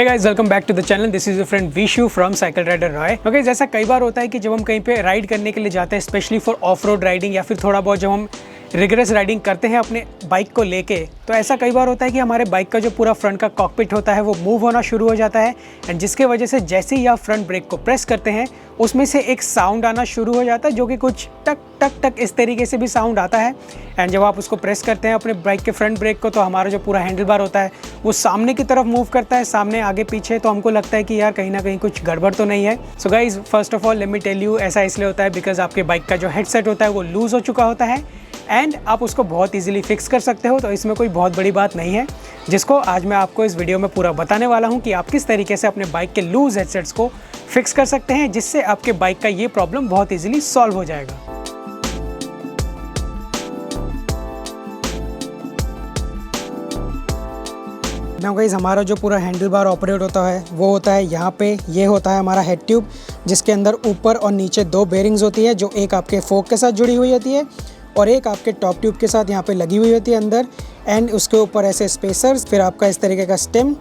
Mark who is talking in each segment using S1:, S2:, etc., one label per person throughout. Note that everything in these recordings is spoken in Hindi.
S1: Hey guys, welcome back to the channel. This is your friend Vishu from cycle rider Roy. Okay, जैसा कई बार होता है कि जब हम कहीं पे राइड करने के लिए जाते हैं, specially for of road riding या फिर थोड़ा बहुत जब हम रिगरस राइडिंग करते हैं अपने बाइक को लेके, तो ऐसा कई बार होता है कि हमारे बाइक का जो पूरा फ्रंट का कॉकपिट होता है वो मूव होना शुरू हो जाता है। एंड जिसके वजह से जैसे ही आप फ्रंट ब्रेक को प्रेस करते हैं उसमें से एक साउंड आना शुरू हो जाता है, जो कि कुछ टक टक टक इस तरीके से भी साउंड आता है। एंड जब आप उसको प्रेस करते हैं अपने बाइक के फ्रंट ब्रेक को, तो हमारा जो पूरा हैंडल बार होता है वो सामने की तरफ मूव करता है, सामने आगे पीछे। तो हमको लगता है कि यार कहीं ना कहीं कुछ गड़बड़ तो नहीं है। So guys, first of all let me tell you, ऐसा इसलिए होता है बिकॉज आपके बाइक का जो हेडसेट होता है वो लूज़ हो चुका होता है एंड आप उसको बहुत इजीली फिक्स कर सकते हो। तो इसमें कोई बहुत बड़ी बात नहीं है, जिसको आज मैं आपको इस वीडियो में पूरा बताने वाला हूं कि आप किस तरीके से अपने बाइक के लूज हेडसेट्स को फिक्स कर सकते हैं, जिससे आपके बाइक का ये प्रॉब्लम बहुत इजीली सॉल्व हो जाएगा। नाउ गाइस, हमारा जो पूरा हैंडल बार ऑपरेट होता है वो होता है यहाँ पे। ये होता है हमारा हेड ट्यूब, जिसके अंदर ऊपर और नीचे दो बेरिंग्स होती है, जो एक आपके फोक के साथ जुड़ी हुई होती है और एक आपके टॉप ट्यूब के साथ यहाँ पे लगी हुई होती है अंदर। एंड उसके ऊपर ऐसे स्पेसर्स, फिर आपका इस तरीके का stem,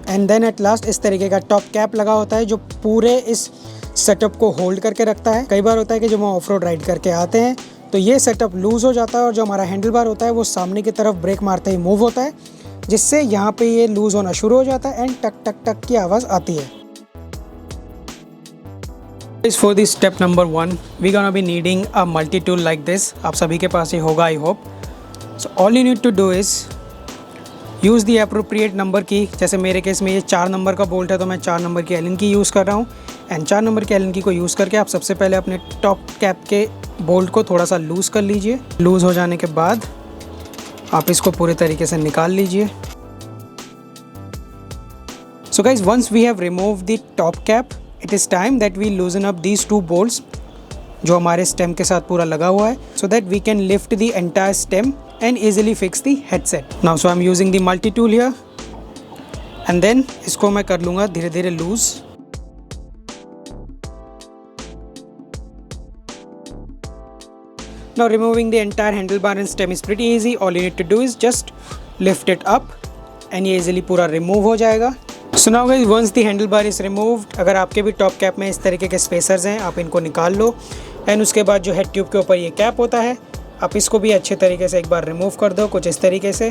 S1: and then at last इस तरीके का टॉप कैप लगा होता है, जो पूरे इस सेटअप को होल्ड करके रखता है। कई बार होता है कि जब हम ऑफ रोड राइड करके आते हैं तो ये सेटअप लूज़ हो जाता है और जो हमारा हैंडल बार होता है वो सामने की तरफ ब्रेक मारते ही मूव होता है, जिससे यहाँ पे ये लूज़ होना शुरू हो जाता है एंड टक टक टक की आवाज़ आती है। For this step number 1, we're gonna be needing a multi tool like this. आप सभी के पास ये होगा, I hope. So all you need to do is use the appropriate number की। जैसे मेरे केस में ये 4 नंबर का बोल्ट है तो मैं 4 नंबर की एलन की यूज़ कर रहा हूँ। एंड 4 नंबर की एलन की को यूज़ करके आप सबसे पहले अपने टॉप कैप के बोल्ट को थोड़ा सा लूज़ कर लीजिए। लूज़ हो जाने के बाद आप इसको पूरे तरीके से निकाल लीजिए। So guys, once we have removed the top cap, it is time that we loosen up these two bolts जो हमारे स्टेम के साथ पूरा लगा हुआ है, so that we can lift the entire stem and easily fix the headset. Now so I'm using the multi tool here and then इसको मैं कर लूँगा धीरे धीरे loose. Now removing the entire handlebar and stem is pretty easy. All you need to do is just lift it up and ये easily पूरा remove हो जाएगा। So now guys, once the handlebar is removed, अगर आपके भी टॉप कैप में इस तरीके के स्पेसर्स हैं, आप इनको निकाल लो। एंड उसके बाद जो हेड ट्यूब के ऊपर ये कैप होता है, आप इसको भी अच्छे तरीके से एक बार रिमूव कर दो, कुछ इस तरीके से।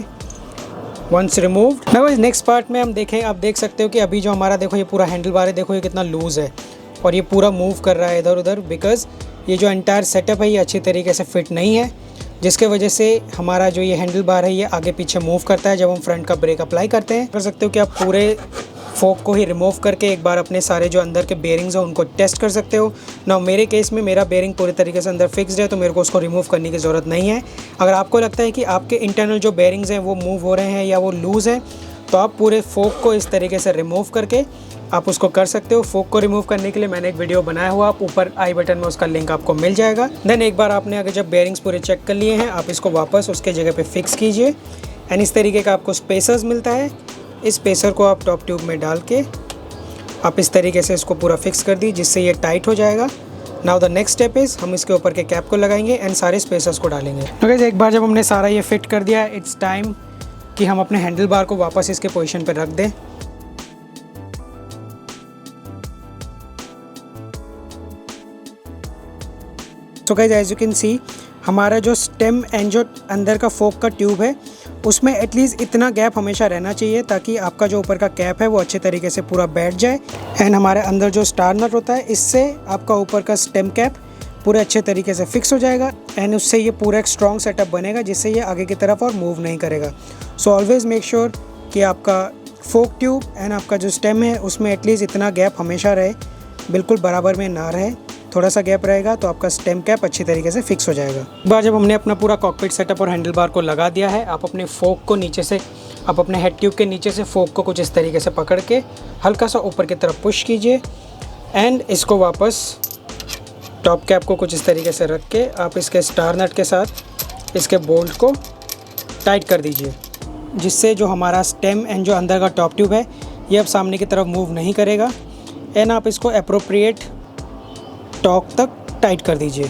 S1: Once removed, now guys next part में हम देखें, आप देख सकते हो कि अभी जो हमारा देखो ये पूरा हैंडल बार है, देखो ये कितना लूज़ है और ये पूरा मूव कर रहा है इधर उधर, बिकॉज ये जो एंटायर सेटअप है ये अच्छी तरीके से फिट नहीं है, जिसके वजह से हमारा जो ये हैंडल बार है ये आगे पीछे मूव करता है जब हम फ्रंट का ब्रेक अप्लाई करते हैं। कर सकते हो कि आप पूरे फोक को ही रिमूव करके एक बार अपने सारे जो अंदर के बेरिंग्स हैं उनको टेस्ट कर सकते हो। ना मेरे केस में मेरा बेरिंग पूरे तरीके से अंदर फिक्स्ड है, तो मेरे को उसको रिमूव करने की ज़रूरत नहीं है। अगर आपको लगता है कि आपके इंटरनल जो बेरिंग्स हैं वो मूव हो रहे हैं या वो लूज़ है, तो आप पूरे फोक को इस तरीके से रिमूव करके आप उसको कर सकते हो। फोक को रिमूव करने के लिए मैंने एक वीडियो बनाया हुआ, आप ऊपर आई बटन में उसका लिंक आपको मिल जाएगा। देन एक बार आपने अगर जब बेरिंग्स पूरे चेक कर लिए हैं, आप इसको वापस उसके जगह पे फिक्स कीजिए। एंड इस तरीके का आपको स्पेसर्स मिलता है, इस स्पेसर को आप टॉप ट्यूब में डाल के आप इस तरीके से इसको पूरा फिक्स कर दी, जिससे ये टाइट हो जाएगा। Now the next step is हम इसके ऊपर के कैप को लगाएंगे एंड सारे स्पेसर्स को डालेंगे। तो गाइस, एक बार जब हमने सारा ये फिट कर दिया, इट्स टाइम कि हम अपने हैंडल बार को वापस इसके पोजीशन पर रख दें। तो guys, as you can see, हमारा जो स्टेम एंड जो अंदर का फोक का ट्यूब है उसमें एटलीस्ट इतना गैप हमेशा रहना चाहिए, ताकि आपका जो ऊपर का कैप है वो अच्छे तरीके से पूरा बैठ जाए। एंड हमारे अंदर जो स्टार नट होता है, इससे आपका ऊपर का स्टेम कैप पूरे अच्छे तरीके से फिक्स हो जाएगा एंड उससे ये पूरा एक स्ट्रॉन्ग सेटअप बनेगा, जिससे ये आगे की तरफ और मूव नहीं करेगा। सो ऑलवेज़ मेक श्योर कि आपका फोक ट्यूब एंड आपका जो स्टेम है उसमें एटलीस्ट इतना गैप हमेशा रहे, बिल्कुल बराबर में ना रहे। थोड़ा सा गैप रहेगा तो आपका स्टेम कैप अच्छी तरीके से फिक्स हो जाएगा। एक बार जब हमने अपना पूरा कॉकपिट सेटअप और हैंडल बार को लगा दिया है, आप अपने फोक को नीचे से, आप अपने हेड ट्यूब के नीचे से फोक को कुछ इस तरीके से पकड़ के हल्का सा ऊपर की तरफ पुश कीजिए एंड इसको वापस टॉप कैप को कुछ इस तरीके से रख के आप इसके स्टार नट के साथ इसके बोल्ट को टाइट कर दीजिए, जिससे जो हमारा स्टेम एंड जो अंदर का टॉप ट्यूब है ये अब सामने की तरफ मूव नहीं करेगा। एंड आप इसको अप्रोप्रिएट टॉक तक टाइट कर दीजिए।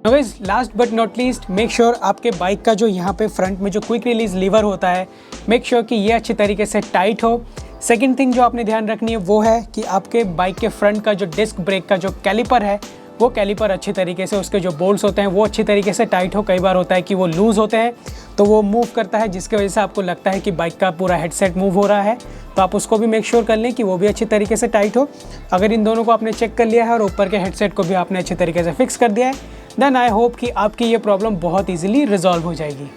S1: Guys last but not least, make sure आपके बाइक का जो यहाँ पे फ्रंट में जो क्विक रिलीज लीवर होता है, मेक श्योर कि ये अच्छी तरीके से टाइट हो। सेकंड थिंग जो आपने ध्यान रखनी है वो है कि आपके बाइक के फ्रंट का जो डिस्क ब्रेक का जो कैलिपर है, वो कैलिपर अच्छी तरीके से, उसके जो बोल्ट्स होते हैं वो अच्छी तरीके से टाइट हो। कई बार होता है कि वो लूज़ होते हैं तो वो मूव करता है, जिसकी वजह से आपको लगता है कि बाइक का पूरा हेडसेट मूव हो रहा है। तो आप उसको भी मेक श्योर कर लें कि वो भी अच्छी तरीके से टाइट हो। अगर इन दोनों को आपने चेक कर लिया है और ऊपर के हेडसेट को भी आपने अच्छी तरीके से फिक्स कर दिया है, देन आई होप कि आपकी ये प्रॉब्लम बहुत ईजिली रिजॉल्व हो जाएगी।